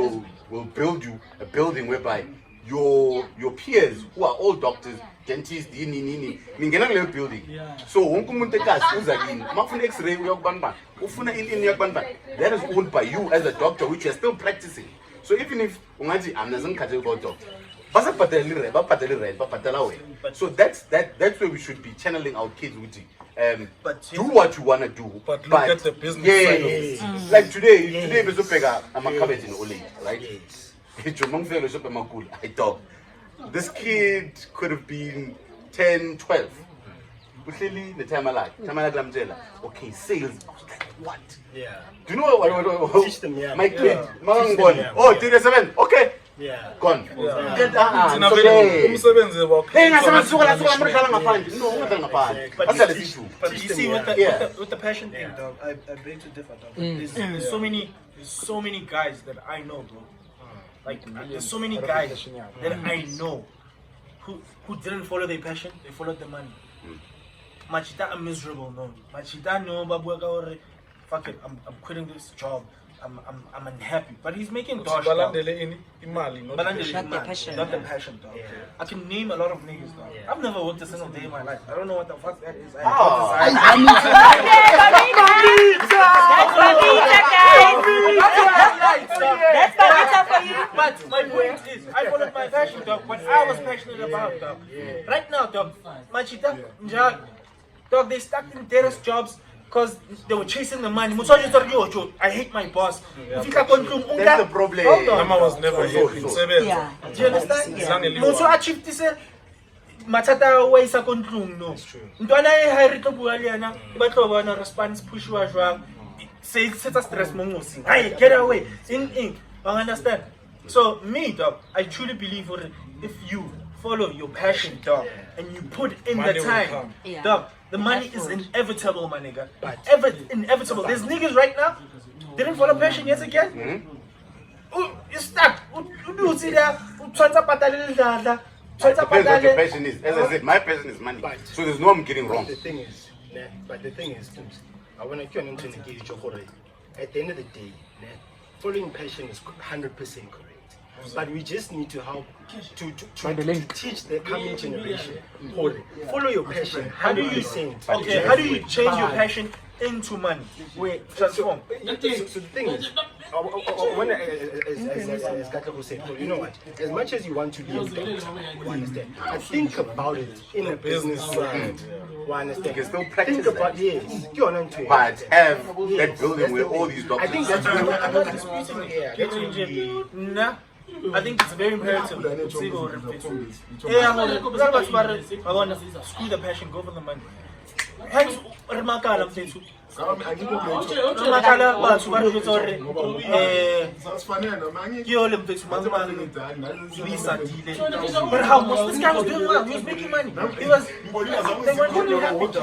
build you a building whereby your peers who are all doctors, dentists, ningena kule building. So wonke umuntu ekhasi uza kini, mafuna x-ray uyakubamba, ufuna ini yakubamba. That is owned by you as a doctor, which you are still practicing. So even if ungathi amnazangikhathe about doctor, so that's where we should be channeling our kids with do what you want to do, but look at the business side of it. Like today I'm a cabbage in Ole, right? This kid could have been 10, 12. The time I like, okay, sales. What? Yeah. Do you know what? Teach them, yeah. My kid, Yeah. oh, 37, okay. Yeah. Gone. But you see, with the passion thing, dog, I beg to differ, dog. There's so many guys that I know, bro. Like, there's so many guys that I know who didn't follow their passion, they followed the money. Machita, I'm miserable, no. Machita, no, babu, fuck it, I'm quitting this job. I'm unhappy, but he's making dosh. Not the passion. Not the passion, dog. Yeah. I can name a lot of niggas, dog. Yeah. I've never worked a single day in my life. I don't know what the fuck that is. That's Bonita for you. But my point is, I followed my passion, dog. What I was passionate about, dog. Right now, dog, Machita, dog, they stuck in terrorist jobs. Because they were chasing the money. I hate my boss. That's the problem. Hold on. Mama was never here. Yeah. Do you understand? Yeah. No, so I achieved this. Matata way sa kontlung no. Ntwana e hire to bua le yana. E ba tlo bona response push wa jwang. Say setsa stress mo ngosing. Hey, get away. You understand? So me, dog, I truly believe if you follow your passion, dog, and you put in Money the will time, come. dog, the money is inevitable, my nigga. Inevitable. There's niggas right now, they didn't follow passion yet again. You're stuck. You see that? Depends what your passion is. As I said, my passion is money. So there's no I'm getting wrong. The thing is, I want to engage your at the end of the day, following passion is 100% correct. But we just need to help to teach the coming generation. Follow your passion. How do you change your passion into money? Transform. So the thing is, when as Katako said, you know what? As much as you want to be a doctor, you understand. I think about it in a business side. You understand? You can still practice think about but have that building where all these doctors. I think that's where I'm not disputing here. Nah. I think it's very imperative. Screw the passion, go for the money. Hence, remarkable mfethu. Remarkable batho ba re tsore ke ole mfethu Visa deal. But how much this guy was doing well, he was making money. He was they were really happy. Do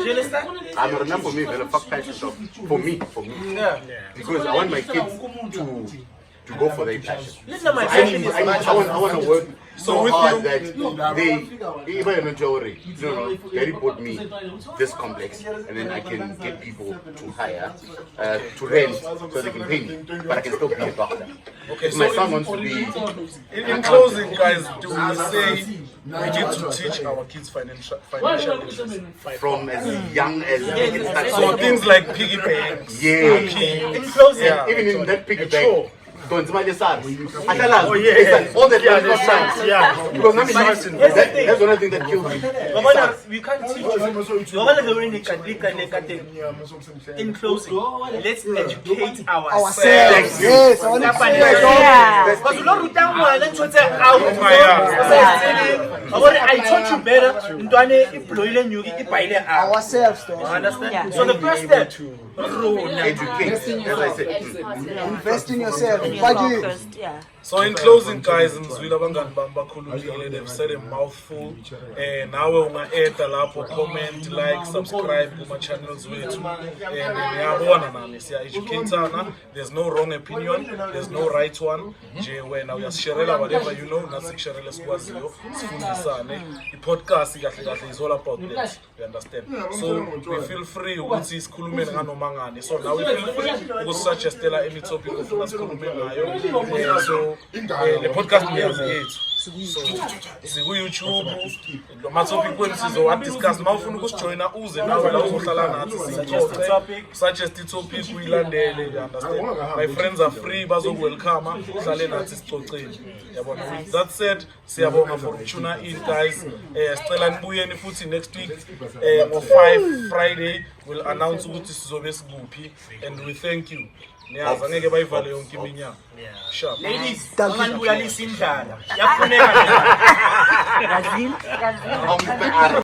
you understand? I remember me very fuck passion shop. For me. Yeah. Because I want my kids to go for their passion. Listen, my passion is I want to work so with hard you- that they, even in a jewelry, Daddy bought me this complex, and then I can get people to hire, to rent, so they can pay me, but I can still be a doctor. Okay, If my so son wants to be, in closing, guys, do we say we need to teach our kids financial literacy? from as young as they can start. So things like piggy banks, Yeah. key, in closing. Yeah. Even in that piggy Sure. bank. Don't smile, all that because that's one thing that kills me. We can't teach you. In closing, let's educate ourselves. Yes, I want to say that. Because you don't I taught you better. Ourselves, You though. understand? So the first step, Educate, as I said. Invest in yourself. First, yeah. So in closing, guys, ngizwile abangani bami bakhulumile, they've said a mouthful. Nawe unga-eda lapho, comment, like, subscribe kuma channels wethu. Ngiyabona nami siya-educatana. There's no wrong opinion, there's no right one. Nje wena uyasisharela whatever you know, nathi sikusharele sikwaziyo, sifundisane. I-podcast kahle kahle is all about that. You understand? So we feel free ukuthi sikhulume nganoma ngani. So now we feel free ukusisuggestela any topic ofuna sikhulume ngayo. So the podcast yethu. So siku-YouTube ama-topic wenu sizowa-discuss. Ma ufuna ukusijoyina uze nawe la uzohlala nathi suggest i-topic uyilandele, you understand? My friends are free, bazoku-welcome, uhlale nathi sicoceni. Yabona. With that said, siyabonga for tuna in, guys. Sicela nibuyeni futhi next week ngo-5 Friday we'll announce ukuthi sizobe sikuphi, and we thank you. Niyazi angeke bayivale yonke iminyaka. Sharp. ladies, ungangibuyalisa indlala. Yafuneka. Om